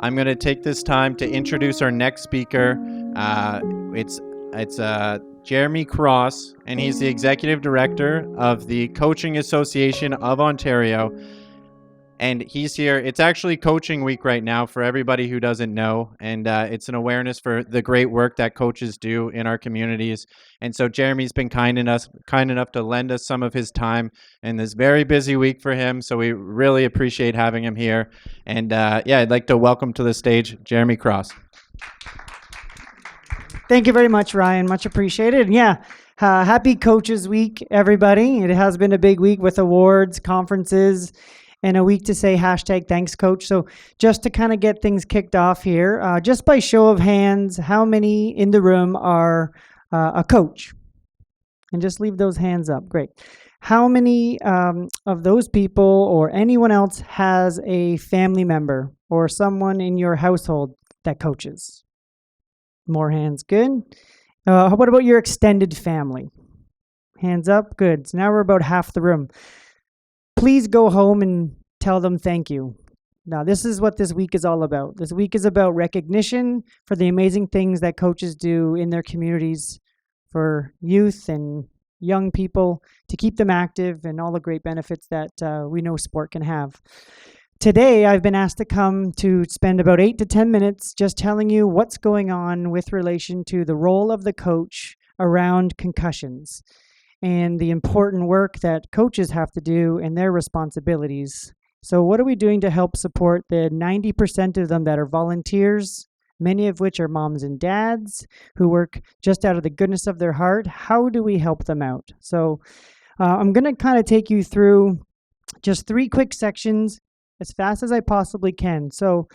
I'm going to take this time to introduce our next speaker. It's Jeremy Cross, and he's the Executive Director of the Coaching Association of Ontario. And he's here. It's actually coaching week right now for everybody who doesn't know. And it's an awareness for the great work that coaches do in our communities. And so Jeremy's been kind enough to lend us some of his time in this very busy week for him. So we really appreciate having him here. And I'd like to welcome to the stage Jeremy Cross. Thank you very much, Ryan. Much appreciated. Happy Coaches Week, everybody. It has been a big week with awards, conferences, and a week to say #thanks coach. So just to kind of get things kicked off here, just by show of hands, how many in the room are a coach? And just leave those hands up. Great. How many of those people or anyone else has a family member or someone in your household that coaches? More hands. Good. What about your extended family? Hands up. Good. So now we're about half the room. Please go home and tell them thank you. Now, this is what this week is all about. This week is about recognition for the amazing things that coaches do in their communities for youth and young people to keep them active and all the great benefits that we know sport can have. Today, I've been asked to come to spend about 8 to 10 minutes just telling you what's going on with relation to the role of the coach around concussions and the important work that coaches have to do and their responsibilities. So what are we doing to help support the 90% of them that are volunteers, many of which are moms and dads who work just out of the goodness of their heart? How do we help them out? So I'm going to kind of take you through just 3 quick sections as fast as I possibly can. So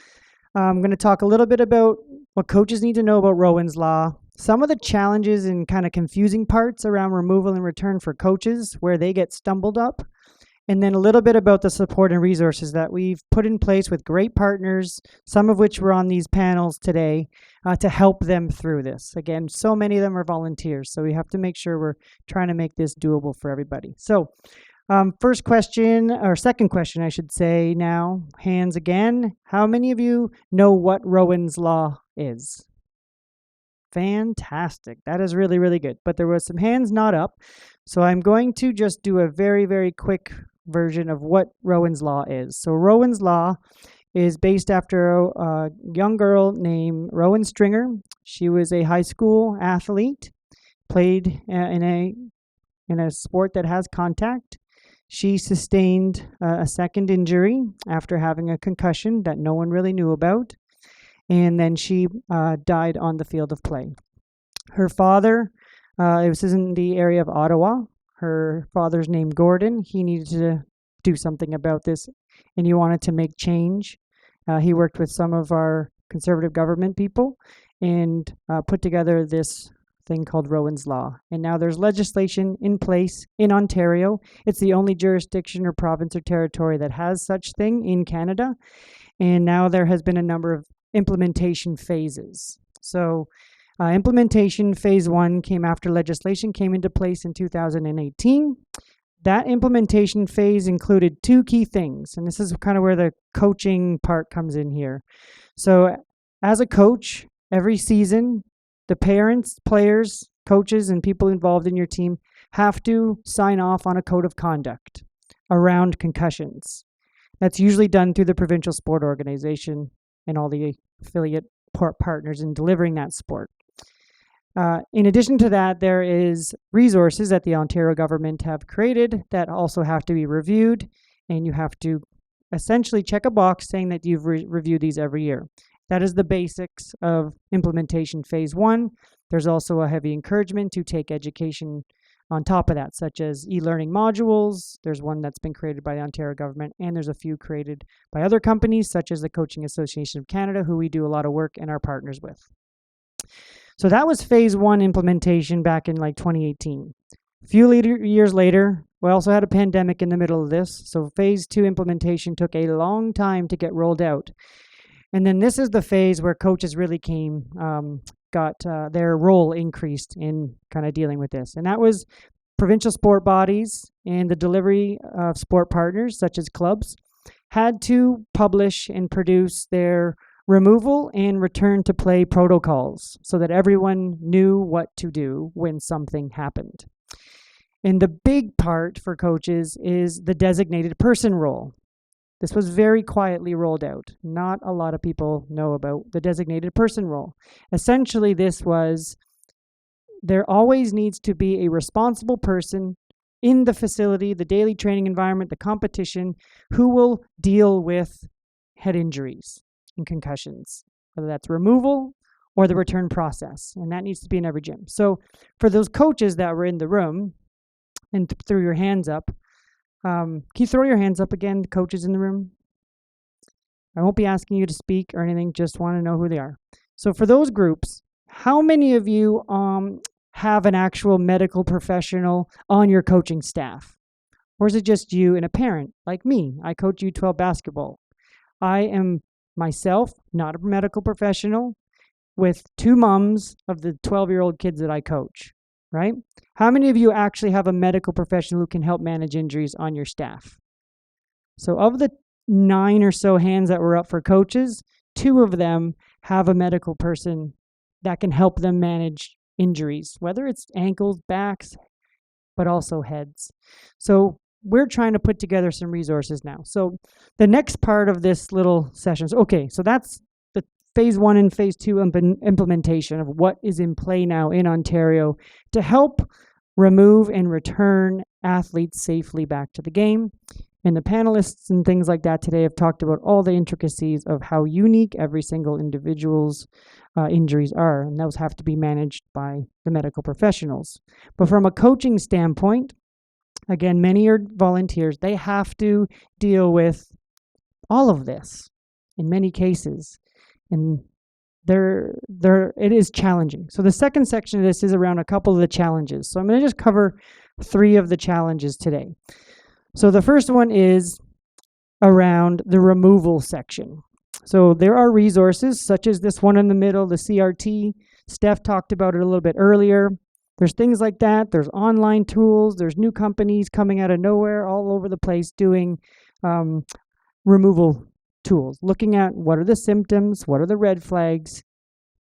I'm going to talk a little bit about what coaches need to know about Rowan's Law, some of the challenges and kind of confusing parts around removal and return for coaches where they get stumbled up, and then a little bit about the support and resources that we've put in place with great partners, some of which were on these panels today, to help them through this. Again, so many of them are volunteers, so we have to make sure we're trying to make this doable for everybody. So first question, or second question, I should say now, hands again. How many of you know what Rowan's Law is? Fantastic. That is really, really good. But there was some hands not up. So I'm going to just do a very, very quick version of what Rowan's Law is. So Rowan's Law is based after a young girl named Rowan Stringer. She was a high school athlete, played in a sport that has contact. She sustained a second injury after having a concussion that no one really knew about. And then she died on the field of play. Her father, this is in the area of Ottawa. Her father's name Gordon. He needed to do something about this, and he wanted to make change. He worked with some of our conservative government people and put together this thing called Rowan's Law. And now there's legislation in place in Ontario. It's the only jurisdiction or province or territory that has such thing in Canada. And now there has been a number of implementation phases. So implementation phase 1 came after legislation came into place in 2018. That implementation phase included 2 key things, and this is kind of where the coaching part comes in here. So as a coach, every season, the parents, players, coaches, and people involved in your team have to sign off on a code of conduct around concussions. That's usually done through the provincial sport organization and all the affiliate partners in delivering that sport. In addition to that, there is resources that the Ontario government have created that also have to be reviewed, and you have to essentially check a box saying that you've reviewed these every year. That is the basics of implementation phase 1. There's also a heavy encouragement to take education on top of that, such as e-learning modules. There's one that's been created by the Ontario government, and there's a few created by other companies, such as the Coaching Association of Canada, who we do a lot of work and are partners with. So that was phase 1 implementation back in like 2018. A few years later, we also had a pandemic in the middle of this, so phase 2 implementation took a long time to get rolled out. And then this is the phase where coaches really got their role increased in kind of dealing with this. And that was provincial sport bodies and the delivery of sport partners, such as clubs, had to publish and produce their removal and return to play protocols so that everyone knew what to do when something happened. And the big part for coaches is the designated person role. This was very quietly rolled out. Not a lot of people know about the designated person role. Essentially, this was there always needs to be a responsible person in the facility, the daily training environment, the competition, who will deal with head injuries and concussions, whether that's removal or the return process. And that needs to be in every gym. So for those coaches that were in the room and threw your hands up, can you throw your hands up again, the coaches in the room? I won't be asking you to speak or anything, just want to know who they are. So for those groups, how many of you have an actual medical professional on your coaching staff? Or is it just you and a parent like me? I coach U12 basketball. I am myself not a medical professional with 2 moms of the 12-year-old kids that I coach, right? How many of you actually have a medical professional who can help manage injuries on your staff? So of the 9 or so hands that were up for coaches, 2 of them have a medical person that can help them manage injuries, whether it's ankles, backs, but also heads. So we're trying to put together some resources now. So the next part of this little session, so that's the phase 1 and phase 2 implementation of what is in play now in Ontario to help remove and return athletes safely back to the game. And the panelists and things like that today have talked about all the intricacies of how unique every single individual's injuries are, and those have to be managed by the medical professionals. But from a coaching standpoint, again, many are volunteers. They have to deal with all of this in many cases, and it is challenging. So the second section of this is around a couple of the challenges. So I'm going to just cover 3 of the challenges today. So the first one is around the removal section. So there are resources such as this one in the middle, the CRT. Steph talked about it a little bit earlier. There's things like that. There's online tools. There's new companies coming out of nowhere all over the place doing removal tools, looking at what are the symptoms, what are the red flags,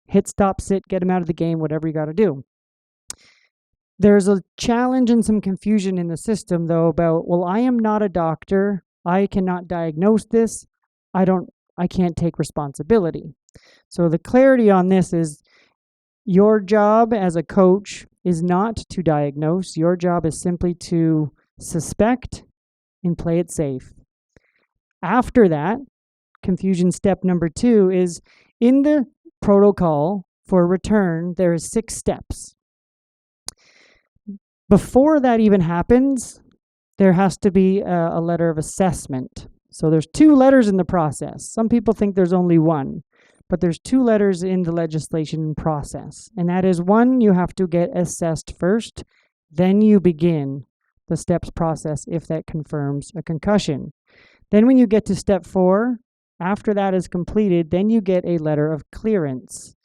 hit, stop, sit, get them out of the game, whatever you got to do. There's a challenge and some confusion in the system, though, about, well, I am not a doctor. I cannot diagnose this. I can't take responsibility. So the clarity on this is your job as a coach is not to diagnose. Your job is simply to suspect and play it safe. After that, confusion step number 2 is in the protocol for return, there is 6 steps. Before that even happens, there has to be a letter of assessment. So there's 2 letters in the process. Some people think there's only 1, but there's 2 letters in the legislation process. And that is 1, you have to get assessed first, then you begin the steps process if that confirms a concussion. Then when you get to step 4, after that is completed, then you get a letter of clearance.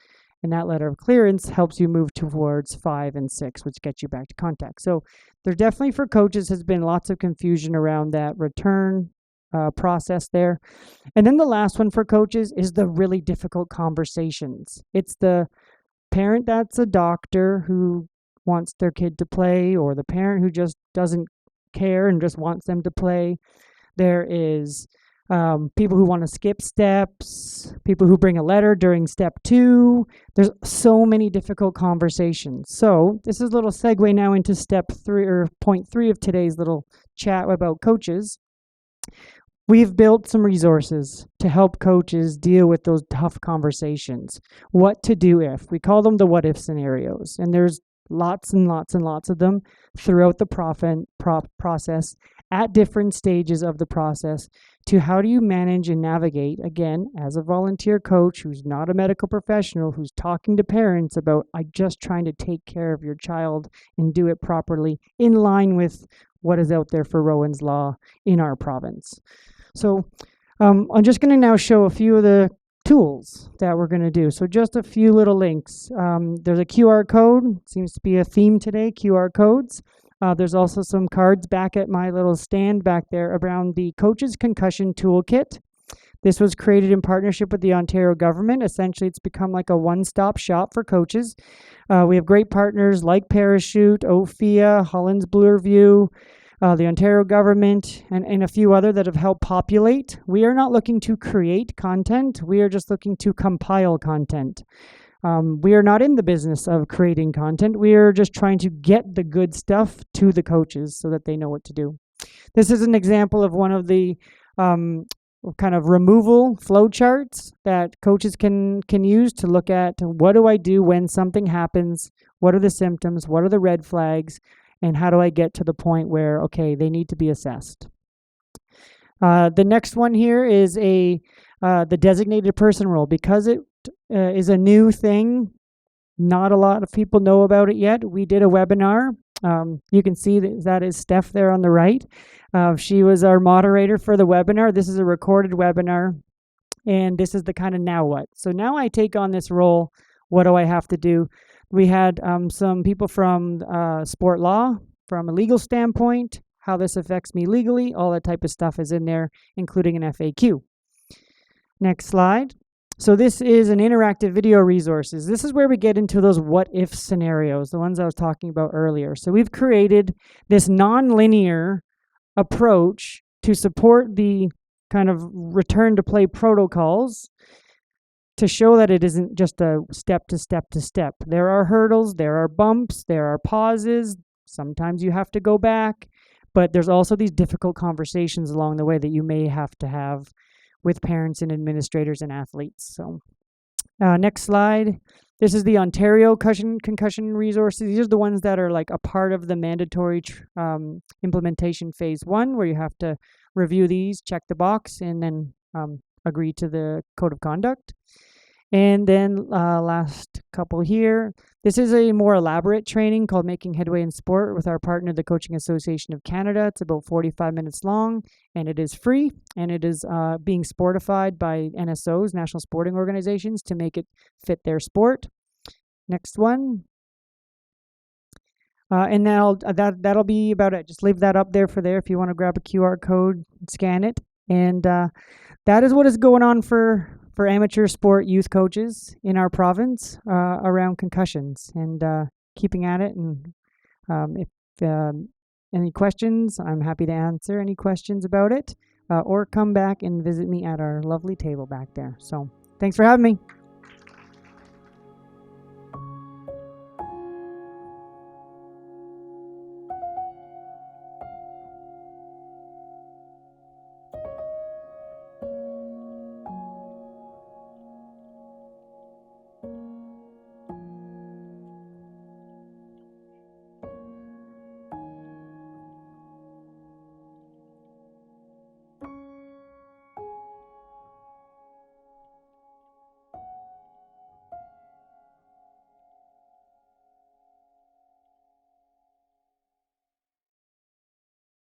And that letter of clearance helps you move towards 5 and 6, which gets you back to contact. So there definitely for coaches has been lots of confusion around that return process there. And then the last one for coaches is the really difficult conversations. It's the parent that's a doctor who wants their kid to play, or the parent who just doesn't care and just wants them to play. There is people who want to skip steps, people who bring a letter during step 2. There's so many difficult conversations. So this is a little segue now into step 3 or point 3 of today's little chat about coaches. We've built some resources to help coaches deal with those tough conversations. What to do if. We call them the what if scenarios. And there's lots and lots and lots of them throughout the process at different stages of the process to how do you manage and navigate, again, as a volunteer coach who's not a medical professional, who's talking to parents about, I'm just trying to take care of your child and do it properly in line with what is out there for Rowan's Law in our province. So I'm just going to now show a few of the tools that we're going to do. So just a few little links. There's a QR code. Seems to be a theme today, QR codes. There's also some cards back at my little stand back there around the Coach's Concussion Toolkit. This was created in partnership with the Ontario government. Essentially, it's become like a one-stop shop for coaches. We have great partners like Parachute, Ophia, Holland's Bloorview, the Ontario government, and a few other that have helped populate. We are not looking to create content. We are just looking to compile content. We are not in the business of creating content. We are just trying to get the good stuff to the coaches so that they know what to do. This is an example of one of the kind of removal flow charts that coaches can use to look at what do I do when something happens, what are the symptoms, what are the red flags, and how do I get to the point where, okay, they need to be assessed. The next one here is the designated person role. Because it is a new thing, not a lot of people know about it yet. We did a webinar. You can see that is Steph there on the right. She was our moderator for the webinar. This is a recorded webinar, and this is the kind of now what. So now I take on this role. What do I have to do? We had some people from sport law, from a legal standpoint, how this affects me legally, all that type of stuff is in there, including an FAQ. Next slide. So this is an interactive video resources. This is where we get into those what-if scenarios, the ones I was talking about earlier. So we've created this non-linear approach to support the kind of return to play protocols to show that it isn't just a step to step to step. There are hurdles, there are bumps, there are pauses. Sometimes you have to go back, but there's also these difficult conversations along the way that you may have to have with parents and administrators and athletes. So next slide. This is the Ontario concussion resources. These are the ones that are like a part of the mandatory implementation phase 1, where you have to review these, check the box, and then agree to the code of conduct. And then last couple here. This is a more elaborate training called Making Headway in Sport with our partner, the Coaching Association of Canada. It's about 45 minutes long, and it is free, and it is being sportified by NSOs, National Sporting Organizations, to make it fit their sport. Next one. And that'll be about it. Just leave that up there if you want to grab a QR code, scan it. And that is what is going on for amateur sport youth coaches in our province around concussions, and keeping at it. And if any questions, I'm happy to answer any questions about it, or come back and visit me at our lovely table back there. So thanks for having me.